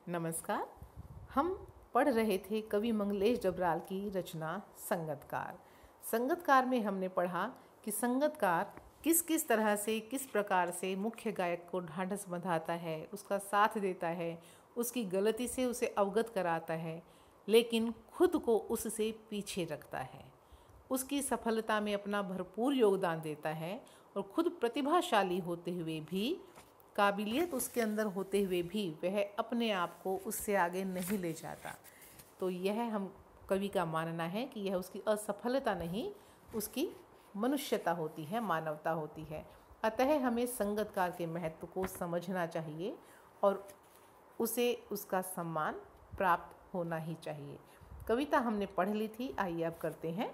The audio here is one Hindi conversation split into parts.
नमस्कार। हम पढ़ रहे थे कवि मंगलेश डबराल की रचना संगतकार। संगतकार में हमने पढ़ा कि संगतकार किस किस तरह से, किस प्रकार से मुख्य गायक को ढाढ़स बंधाता है, उसका साथ देता है, उसकी गलती से उसे अवगत कराता है, लेकिन खुद को उससे पीछे रखता है। उसकी सफलता में अपना भरपूर योगदान देता है और खुद प्रतिभाशाली होते हुए भी, काबिलियत उसके अंदर होते हुए भी वह अपने आप को उससे आगे नहीं ले जाता। तो यह हम कवि का मानना है कि यह उसकी असफलता नहीं, उसकी मनुष्यता होती है, मानवता होती है। अतः हमें संगतकार के महत्व को समझना चाहिए और उसे उसका सम्मान प्राप्त होना ही चाहिए। कविता हमने पढ़ ली थी, आइए अब करते हैं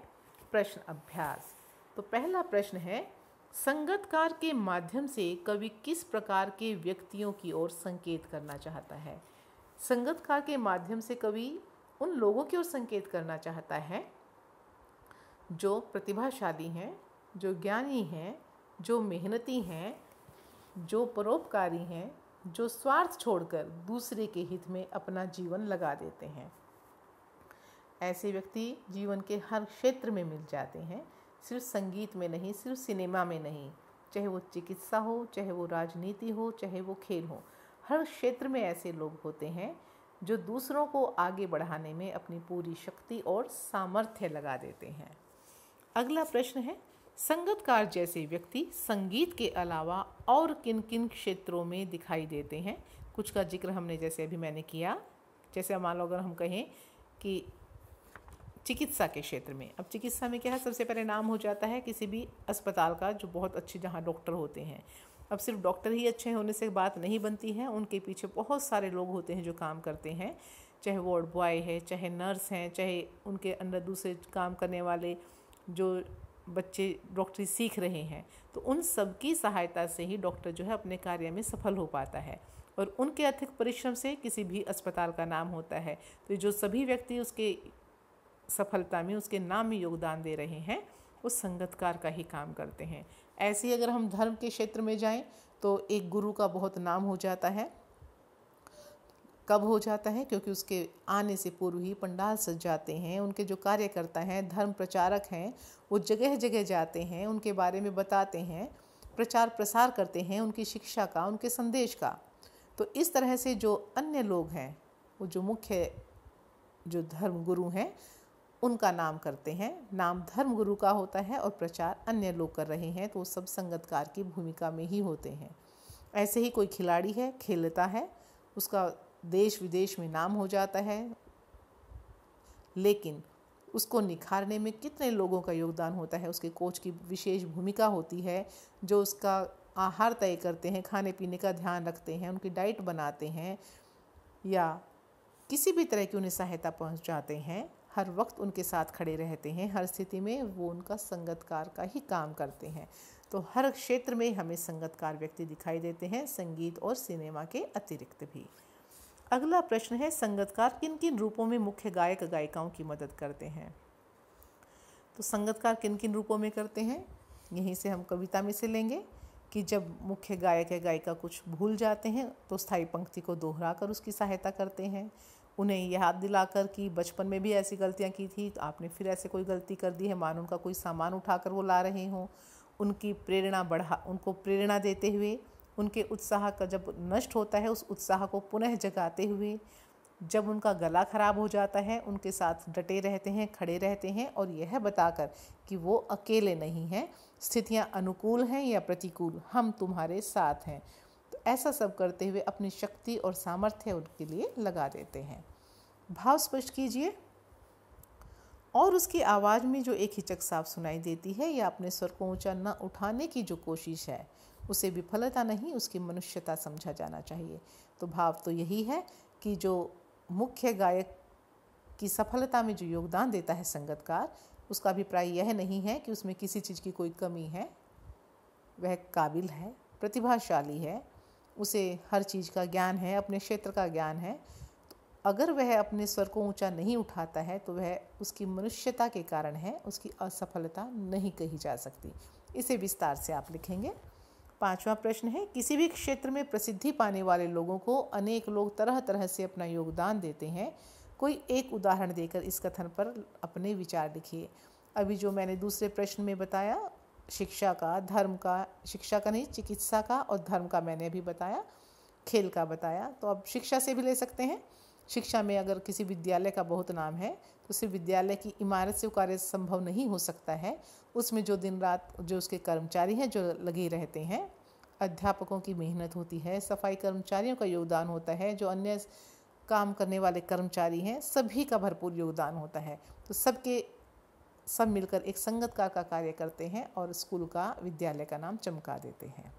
प्रश्न अभ्यास। तो पहला प्रश्न है, संगतकार के माध्यम से कवि किस प्रकार के व्यक्तियों की ओर संकेत करना चाहता है। संगतकार के माध्यम से कवि उन लोगों की ओर संकेत करना चाहता है जो प्रतिभाशाली हैं, जो ज्ञानी हैं, जो मेहनती हैं, जो परोपकारी हैं, जो स्वार्थ छोड़कर दूसरे के हित में अपना जीवन लगा देते हैं। ऐसे व्यक्ति जीवन के हर क्षेत्र में मिल जाते हैं, सिर्फ संगीत में नहीं, सिर्फ सिनेमा में नहीं, चाहे वो चिकित्सा हो, चाहे वो राजनीति हो, चाहे वो खेल हो। हर क्षेत्र में ऐसे लोग होते हैं जो दूसरों को आगे बढ़ाने में अपनी पूरी शक्ति और सामर्थ्य लगा देते हैं। अगला प्रश्न है, संगतकार जैसे व्यक्ति संगीत के अलावा और किन किन क्षेत्रों में दिखाई देते हैं। कुछ का जिक्र हमने जैसे अभी मैंने किया, जैसे मान लो अगर हम कहें कि चिकित्सा के क्षेत्र में, अब चिकित्सा में क्या है, सबसे पहले नाम हो जाता है किसी भी अस्पताल का जो बहुत अच्छे, जहाँ डॉक्टर होते हैं। अब सिर्फ डॉक्टर ही अच्छे होने से बात नहीं बनती है, उनके पीछे बहुत सारे लोग होते हैं जो काम करते हैं, चाहे वार्ड बॉय है, चाहे नर्स हैं, चाहे उनके अंदर दूसरे काम करने वाले जो बच्चे डॉक्टरी सीख रहे हैं। तो उन सब की सहायता से ही डॉक्टर जो है अपने कार्य में सफल हो पाता है और उनके अत्यधिक परिश्रम से किसी भी अस्पताल का नाम होता है। तो जो सभी व्यक्ति उसके सफलता में, उसके नाम में योगदान दे रहे हैं, वो संगतकार का ही काम करते हैं। ऐसे ही अगर हम धर्म के क्षेत्र में जाएं तो एक गुरु का बहुत नाम हो जाता है। कब हो जाता है? क्योंकि उसके आने से पूर्व ही पंडाल सज जाते हैं। उनके जो कार्यकर्ता हैं, धर्म प्रचारक हैं, वो जगह जगह जाते हैं, उनके बारे में बताते हैं, प्रचार प्रसार करते हैं उनकी शिक्षा का, उनके संदेश का। तो इस तरह से जो अन्य लोग हैं, वो जो मुख्य जो धर्म गुरु हैं, उनका नाम करते हैं। नाम धर्म गुरु का होता है और प्रचार अन्य लोग कर रहे हैं, तो वो सब संगतकार की भूमिका में ही होते हैं। ऐसे ही कोई खिलाड़ी है, खेलता है, उसका देश विदेश में नाम हो जाता है, लेकिन उसको निखारने में कितने लोगों का योगदान होता है। उसके कोच की विशेष भूमिका होती है, जो उसका आहार तय करते हैं, खाने पीने का ध्यान रखते हैं, उनकी डाइट बनाते हैं या किसी भी तरह की उन्हें सहायता पहुंचाते हैं, हर वक्त उनके साथ खड़े रहते हैं, हर स्थिति में वो उनका संगतकार का ही काम करते हैं। तो हर क्षेत्र में हमें संगतकार व्यक्ति दिखाई देते हैं, संगीत और सिनेमा के अतिरिक्त भी। अगला प्रश्न है, संगतकार किन किन रूपों में मुख्य गायक गायिकाओं की मदद करते हैं। तो संगतकार किन किन रूपों में करते हैं, यहीं से हम कविता में से लेंगे कि जब मुख्य गायक या गायिका कुछ भूल जाते हैं तो स्थायी पंक्ति को दोहरा कर उसकी सहायता करते हैं। उन्हें याद दिलाकर कि बचपन में भी ऐसी गलतियां की थी, तो आपने फिर ऐसे कोई गलती कर दी है, मानो उनका कोई सामान उठाकर वो ला रहे हों। उनकी उनको प्रेरणा देते हुए, उनके उत्साह का जब नष्ट होता है उस उत्साह को पुनः जगाते हुए, जब उनका गला खराब हो जाता है उनके साथ डटे रहते हैं, खड़े रहते हैं और यह बताकर कि वो अकेले नहीं हैं, स्थितियां अनुकूल हैं या प्रतिकूल, हम तुम्हारे साथ हैं। तो ऐसा सब करते हुए अपनी शक्ति और सामर्थ्य उनके लिए लगा देते हैं। भाव स्पष्ट कीजिए। और उसकी आवाज़ में जो एक हिचक साफ सुनाई देती है या अपने स्वर को ऊंचा न उठाने की जो कोशिश है, उसे विफलता नहीं, उसकी मनुष्यता समझा जाना चाहिए। तो भाव तो यही है कि जो मुख्य गायक की सफलता में जो योगदान देता है संगतकार, उसका अभिप्राय यह नहीं है कि उसमें किसी चीज़ की कोई कमी है। वह काबिल है, प्रतिभाशाली है, उसे हर चीज़ का ज्ञान है, अपने क्षेत्र का ज्ञान है। तो अगर वह अपने स्वर को ऊंचा नहीं उठाता है तो वह उसकी मनुष्यता के कारण है, उसकी असफलता नहीं कही जा सकती। इसे विस्तार से आप लिखेंगे। 5वां प्रश्न है, किसी भी क्षेत्र में प्रसिद्धि पाने वाले लोगों को अनेक लोग तरह तरह से अपना योगदान देते हैं। कोई एक उदाहरण देकर इस कथन पर अपने विचार लिखिए। अभी जो मैंने दूसरे प्रश्न में बताया, शिक्षा का, धर्म का, शिक्षा का नहीं, चिकित्सा का और धर्म का मैंने भी बताया, खेल का बताया, तो अब शिक्षा से भी ले सकते हैं। शिक्षा में अगर किसी विद्यालय का बहुत नाम है तो सिर्फ विद्यालय की इमारत से वो कार्य संभव नहीं हो सकता है। उसमें जो दिन रात जो उसके कर्मचारी हैं जो लगे रहते हैं, अध्यापकों की मेहनत होती है, सफाई कर्मचारियों का योगदान होता है, जो अन्य काम करने वाले कर्मचारी हैं सभी का भरपूर योगदान होता है। तो सब मिलकर एक संगतकार का कार्य करते हैं और स्कूल का, विद्यालय का नाम चमका देते हैं।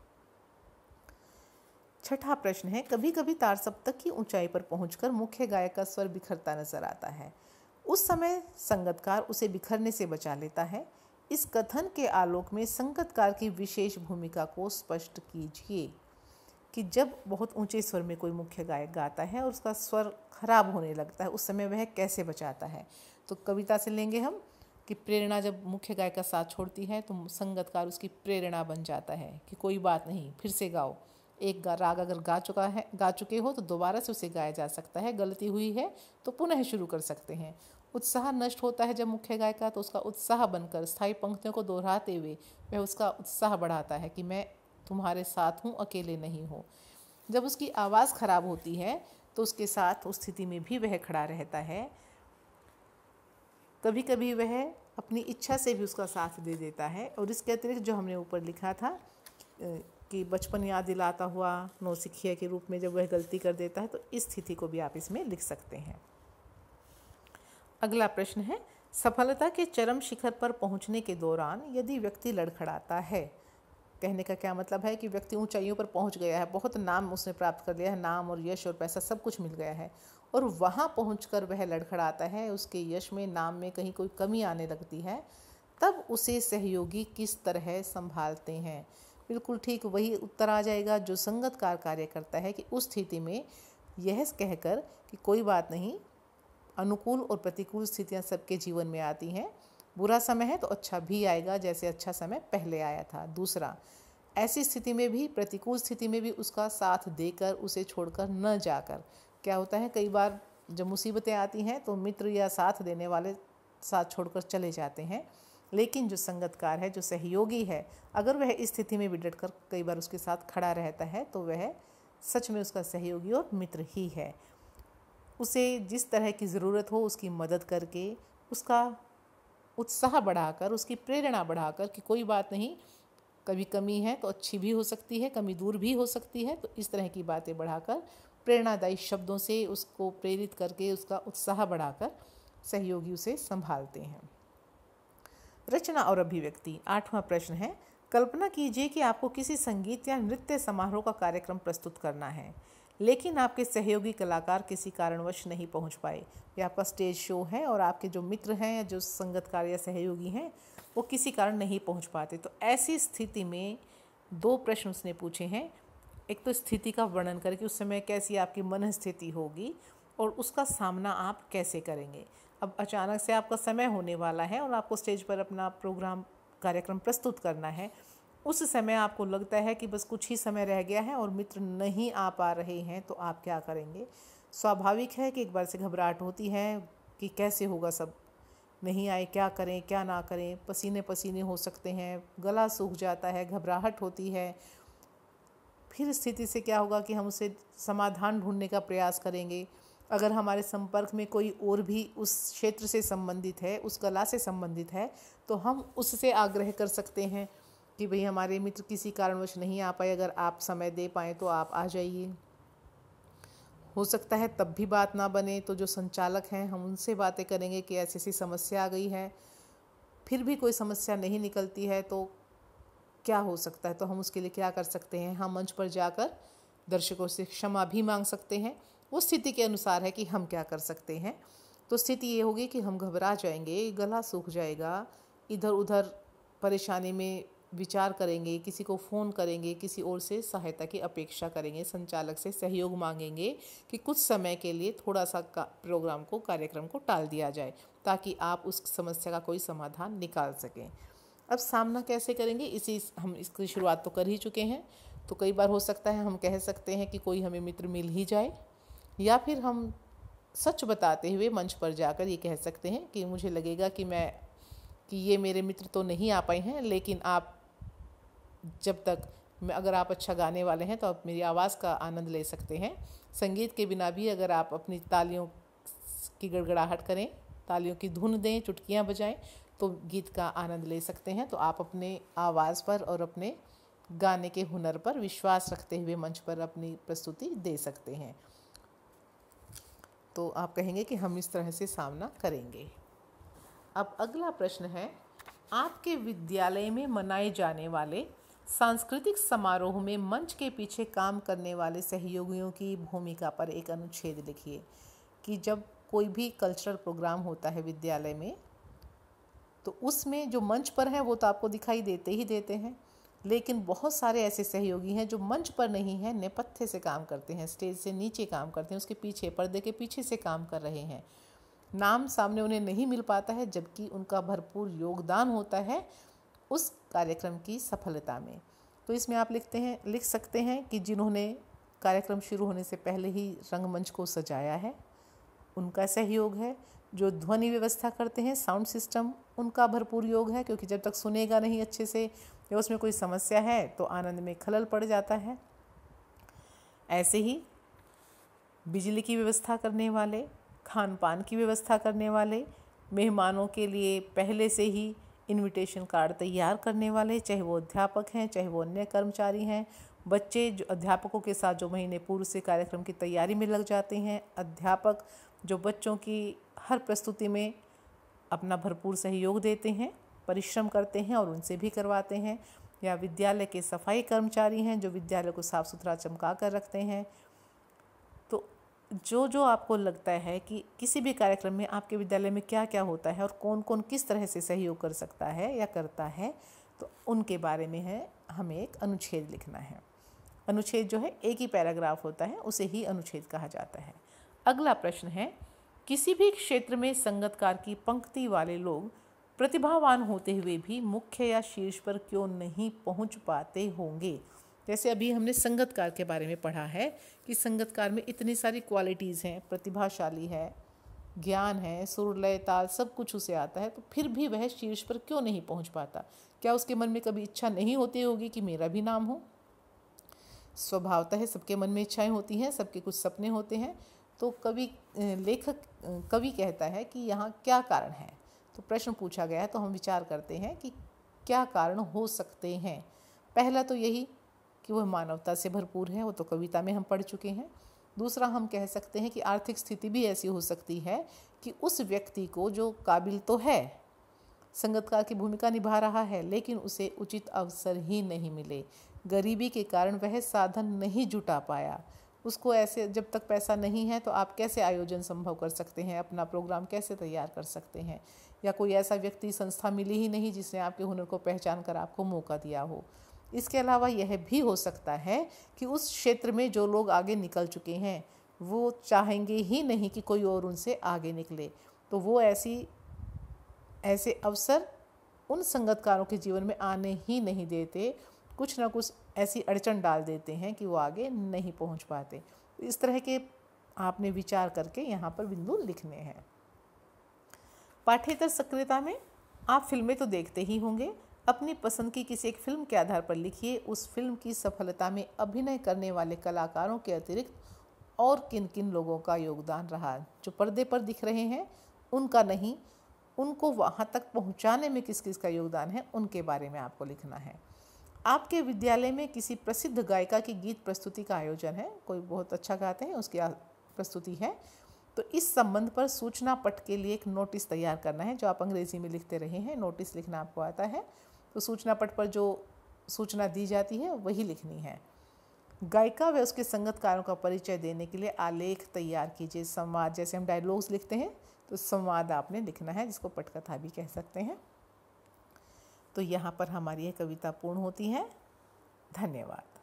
6ठा प्रश्न है, कभी कभी तार सप्तक की ऊंचाई पर पहुंचकर मुख्य गायक का स्वर बिखरता नजर आता है। उस समय संगतकार उसे बिखरने से बचा लेता है। इस कथन के आलोक में संगतकार की विशेष भूमिका को स्पष्ट कीजिए कि जब बहुत ऊंचे स्वर में कोई मुख्य गायक गाता है और उसका स्वर खराब होने लगता है, उस समय वह कैसे बचाता है। तो कविता से लेंगे हम कि प्रेरणा जब मुख्य गायक का साथ छोड़ती है तो संगतकार उसकी प्रेरणा बन जाता है कि कोई बात नहीं, फिर से गाओ। एक राग अगर गा चुके हो तो दोबारा से उसे गाया जा सकता है, गलती हुई है तो पुनः शुरू कर सकते हैं। उत्साह नष्ट होता है जब मुख्य गायक का, तो उसका उत्साह बनकर स्थायी पंक्तियों को दोहराते हुए वह उसका उत्साह बढ़ाता है कि मैं तुम्हारे साथ हूँ, अकेले नहीं हो। जब उसकी आवाज़ खराब होती है तो उसके साथ उस स्थिति में भी वह खड़ा रहता है। कभी कभी वह अपनी इच्छा से भी उसका साथ दे देता है। और इसके अतिरिक्त जो हमने ऊपर लिखा था कि बचपन याद दिलाता हुआ नौसिखिया के रूप में जब वह गलती कर देता है, तो इस स्थिति को भी आप इसमें लिख सकते हैं। अगला प्रश्न है, सफलता के चरम शिखर पर पहुंचने के दौरान यदि व्यक्ति लड़खड़ाता है। कहने का क्या मतलब है कि व्यक्ति ऊंचाइयों पर पहुंच गया है, बहुत नाम उसने प्राप्त कर लिया है, नाम और यश और पैसा सब कुछ मिल गया है, और वहाँ पहुंचकर वह लड़खड़ाता है, उसके यश में, नाम में कहीं कोई कमी आने लगती है, तब उसे सहयोगी किस तरह संभालते हैं। बिल्कुल ठीक वही उत्तर आ जाएगा जो संगतकार कार्य करता है कि उस स्थिति में यह कहकर कि कोई बात नहीं, अनुकूल और प्रतिकूल स्थितियां सबके जीवन में आती हैं, बुरा समय है तो अच्छा भी आएगा जैसे अच्छा समय पहले आया था। दूसरा, ऐसी स्थिति में भी, प्रतिकूल स्थिति में भी उसका साथ देकर, उसे छोड़कर न जाकर, क्या होता है कई बार जब मुसीबतें आती हैं तो मित्र या साथ देने वाले साथ छोड़कर चले जाते हैं, लेकिन जो संगतकार है, जो सहयोगी है, अगर वह इस स्थिति में भी डटकर कई बार उसके साथ खड़ा रहता है तो वह सच में उसका सहयोगी और मित्र ही है। उसे जिस तरह की ज़रूरत हो उसकी मदद करके, उसका उत्साह बढ़ाकर, उसकी प्रेरणा बढ़ाकर कि कोई बात नहीं, कभी कमी है तो अच्छी भी हो सकती है, कमी दूर भी हो सकती है, तो इस तरह की बातें बढ़ाकर, प्रेरणादायी शब्दों से उसको प्रेरित करके, उसका उत्साह बढ़ाकर सहयोगी उसे संभालते हैं। रचना और अभिव्यक्ति। 8वां प्रश्न है, कल्पना कीजिए कि आपको किसी संगीत या नृत्य समारोह का कार्यक्रम प्रस्तुत करना है, लेकिन आपके सहयोगी कलाकार किसी कारणवश नहीं पहुंच पाए। या आपका स्टेज शो है और आपके जो मित्र हैं या जो संगतकार या सहयोगी हैं वो किसी कारण नहीं पहुंच पाते। तो ऐसी स्थिति में 2 प्रश्न उसने पूछे हैं। एक तो स्थिति का वर्णन करके उस समय कैसी आपकी मन स्थिति होगी और उसका सामना आप कैसे करेंगे। अब अचानक से आपका समय होने वाला है और आपको स्टेज पर अपना कार्यक्रम प्रस्तुत करना है। उस समय आपको लगता है कि बस कुछ ही समय रह गया है और मित्र नहीं आ पा रहे हैं, तो आप क्या करेंगे। स्वाभाविक है कि एक बार से घबराहट होती है कि कैसे होगा, सब नहीं आए, क्या करें क्या ना करें, पसीने पसीने हो सकते हैं, गला सूख जाता है, घबराहट होती है। फिर स्थिति से क्या होगा कि हम उसे समाधान ढूंढने का प्रयास करेंगे। अगर हमारे संपर्क में कोई और भी उस क्षेत्र से संबंधित है, उस कला से संबंधित है, तो हम उससे आग्रह कर सकते हैं कि भाई हमारे मित्र किसी कारणवश नहीं आ पाए, अगर आप समय दे पाएँ तो आप आ जाइए। हो सकता है तब भी बात ना बने तो जो संचालक हैं हम उनसे बातें करेंगे कि ऐसी ऐसी समस्या आ गई है। फिर भी कोई समस्या नहीं निकलती है तो क्या हो सकता है, तो हम उसके लिए क्या कर सकते हैं। हम मंच पर जाकर दर्शकों से क्षमा भी मांग सकते हैं। वो स्थिति के अनुसार है कि हम क्या कर सकते हैं। तो स्थिति ये होगी कि हम घबरा जाएंगे, गला सूख जाएगा, इधर उधर परेशानी में विचार करेंगे, किसी को फ़ोन करेंगे, किसी और से सहायता की अपेक्षा करेंगे, संचालक से सहयोग मांगेंगे कि कुछ समय के लिए थोड़ा सा कार्यक्रम को टाल दिया जाए ताकि आप उस समस्या का कोई समाधान निकाल सकें। अब सामना कैसे करेंगे, हम इसकी शुरुआत तो कर ही चुके हैं। तो कई बार हो सकता है हम कह सकते हैं कि कोई हमें मित्र मिल ही जाए, या फिर हम सच बताते हुए मंच पर जाकर ये कह सकते हैं कि मुझे लगेगा कि ये मेरे मित्र तो नहीं आ पाए हैं, लेकिन आप अगर आप अच्छा गाने वाले हैं तो आप मेरी आवाज़ का आनंद ले सकते हैं। संगीत के बिना भी अगर आप अपनी तालियों की गड़गड़ाहट करें, तालियों की धुन दें, चुटकियां बजाएं, तो गीत का आनंद ले सकते हैं। तो आप अपने आवाज़ पर और अपने गाने के हुनर पर विश्वास रखते हुए मंच पर अपनी प्रस्तुति दे सकते हैं। तो आप कहेंगे कि हम इस तरह से सामना करेंगे। अब अगला प्रश्न है, आपके विद्यालय में मनाए जाने वाले सांस्कृतिक समारोह में मंच के पीछे काम करने वाले सहयोगियों की भूमिका पर एक अनुच्छेद लिखिए। कि जब कोई भी कल्चरल प्रोग्राम होता है विद्यालय में, तो उसमें जो मंच पर हैं वो तो आपको दिखाई देते ही देते हैं, लेकिन बहुत सारे ऐसे सहयोगी हैं जो मंच पर नहीं हैं, नेपथ्य से काम करते हैं, स्टेज से नीचे काम करते हैं, उसके पीछे, पर्दे के पीछे से काम कर रहे हैं। नाम सामने उन्हें नहीं मिल पाता है, जबकि उनका भरपूर योगदान होता है उस कार्यक्रम की सफलता में। तो इसमें आप लिख सकते हैं कि जिन्होंने कार्यक्रम शुरू होने से पहले ही रंगमंच को सजाया है, उनका सहयोग है। जो ध्वनि व्यवस्था करते हैं, साउंड सिस्टम, उनका भरपूर योग है, क्योंकि जब तक सुनेगा नहीं अच्छे से या उसमें कोई समस्या है तो आनंद में खलल पड़ जाता है। ऐसे ही बिजली की व्यवस्था करने वाले, खान पान की व्यवस्था करने वाले, मेहमानों के लिए पहले से ही इनविटेशन कार्ड तैयार करने वाले, चाहे वो अध्यापक हैं चाहे वो अन्य कर्मचारी हैं, बच्चे जो अध्यापकों के साथ जो महीने पूर्व से कार्यक्रम की तैयारी में लग जाते हैं, अध्यापक जो बच्चों की हर प्रस्तुति में अपना भरपूर सहयोग देते हैं, परिश्रम करते हैं और उनसे भी करवाते हैं, या विद्यालय के सफाई कर्मचारी हैं जो विद्यालय को साफ़ सुथरा चमका कर रखते हैं। तो जो आपको लगता है कि किसी भी कार्यक्रम में आपके विद्यालय में क्या क्या होता है और कौन कौन किस तरह से सहयोग कर सकता है या करता है, तो उनके बारे में हमें एक अनुच्छेद लिखना है। अनुच्छेद जो है एक ही पैराग्राफ होता है, उसे ही अनुच्छेद कहा जाता है। अगला प्रश्न है, किसी भी क्षेत्र में संगतकार की पंक्ति वाले लोग प्रतिभावान होते हुए भी मुख्य या शीर्ष पर क्यों नहीं पहुंच पाते होंगे। जैसे अभी हमने संगतकार के बारे में पढ़ा है कि संगतकार में इतनी सारी क्वालिटीज़ हैं, प्रतिभाशाली है, ज्ञान है, सुर लय ताल सब कुछ उसे आता है, तो फिर भी वह शीर्ष पर क्यों नहीं पहुंच पाता। क्या उसके मन में कभी इच्छा नहीं होती होगी कि मेरा भी नाम हो। स्वभावतः है, सबके मन में इच्छाएं होती हैं, सबके कुछ सपने होते हैं। तो कवि कहता है कि यहाँ क्या कारण है। तो प्रश्न पूछा गया है, तो हम विचार करते हैं कि क्या कारण हो सकते हैं। पहला तो यही कि वह मानवता से भरपूर है, वो तो कविता में हम पढ़ चुके हैं। दूसरा हम कह सकते हैं कि आर्थिक स्थिति भी ऐसी हो सकती है कि उस व्यक्ति को जो काबिल तो है, संगतकार की भूमिका निभा रहा है, लेकिन उसे उचित अवसर ही नहीं मिले। गरीबी के कारण वह साधन नहीं जुटा पाया। उसको ऐसे, जब तक पैसा नहीं है तो आप कैसे आयोजन संभव कर सकते हैं, अपना प्रोग्राम कैसे तैयार कर सकते हैं, या कोई ऐसा व्यक्ति, संस्था मिली ही नहीं जिसने आपके हुनर को पहचान कर आपको मौका दिया हो। इसके अलावा यह भी हो सकता है कि उस क्षेत्र में जो लोग आगे निकल चुके हैं वो चाहेंगे ही नहीं कि कोई और उनसे आगे निकले, तो वो ऐसे अवसर उन संगतकारों के जीवन में आने ही नहीं देते, कुछ ना कुछ ऐसी अड़चन डाल देते हैं कि वो आगे नहीं पहुंच पाते। इस तरह के आपने विचार करके यहाँ पर बिंदु लिखने हैं। पाठ्येतर सक्रियता में आप फिल्में तो देखते ही होंगे। अपनी पसंद की किसी एक फिल्म के आधार पर लिखिए उस फिल्म की सफलता में अभिनय करने वाले कलाकारों के अतिरिक्त और किन किन लोगों का योगदान रहा। जो पर्दे पर दिख रहे हैं उनका नहीं, उनको वहाँ तक पहुँचाने में किस किस का योगदान है, उनके बारे में आपको लिखना है। आपके विद्यालय में किसी प्रसिद्ध गायिका की गीत प्रस्तुति का आयोजन है, कोई बहुत अच्छा गाते हैं, उसकी प्रस्तुति है, तो इस संबंध पर सूचना पट के लिए एक नोटिस तैयार करना है, जो आप अंग्रेजी में लिखते रहे हैं, नोटिस लिखना आपको आता है। तो सूचना पट पर जो सूचना दी जाती है वही लिखनी है। गायिका व उसके संगतकारों का परिचय देने के लिए आलेख तैयार कीजिए। संवाद, जैसे हम डायलॉग्स लिखते हैं तो संवाद आपने लिखना है, जिसको पटकथा भी कह सकते हैं। तो यहाँ पर हमारी यह कविता पूर्ण होती है। धन्यवाद।